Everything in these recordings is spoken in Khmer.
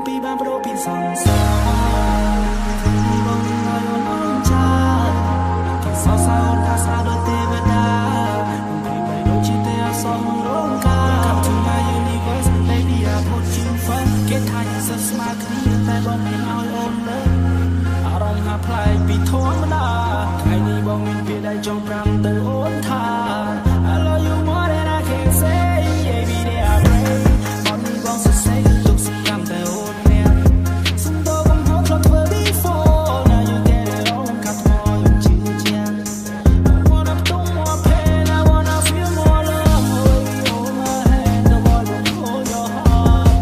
ពីបានប្រពីសង្សារបងឲ្យអូនអងចាគេសរសើរអូនថាស្អាតដូចទេវតាពីមិនដូចជាទេអសមរងការ Come to my universe baby I put you first គេថាយើងសិតស្មើគ្នាតែបងមិនឲ្យអូនលើអារម្មណ៍ហាក់ប្លែកពីធម្មតាថ្ងៃនេះបងមានពាក្យដែលចង់ប្រាំទៅអូនថា I love you more than I can say baby they are brave បងនេះបងសរសេរទុកសកម្មតែអូនអ្នកសំដៅកំហុសធ្លាប់ធ្វើ before now you get it all កាត់មកយើងជឿជាក់ I wanna do more pain I wanna feel more love hold you hold my hand the boy will hold your heart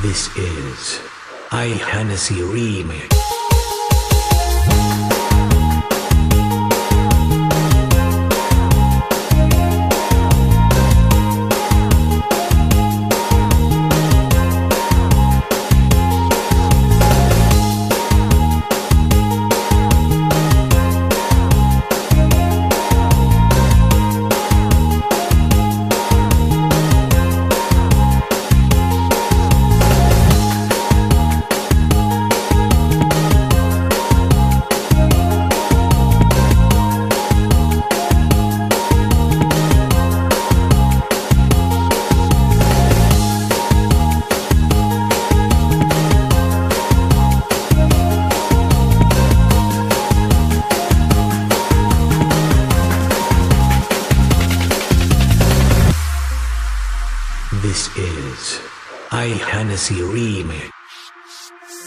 This is I Hennessy Remix. This is I Hennessy Remix.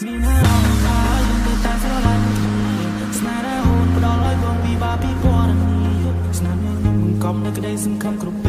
មានអារម្មណ៍ថាយើងទៅតែស្រឡាញ់គ្នាស្នេហ៍ដែលអូនផ្ដល់ឲ្យបងពីបាពីពណ៌នាស្នាមញញឹមកំនៅក្តីសង្ឃឹមគ្រប់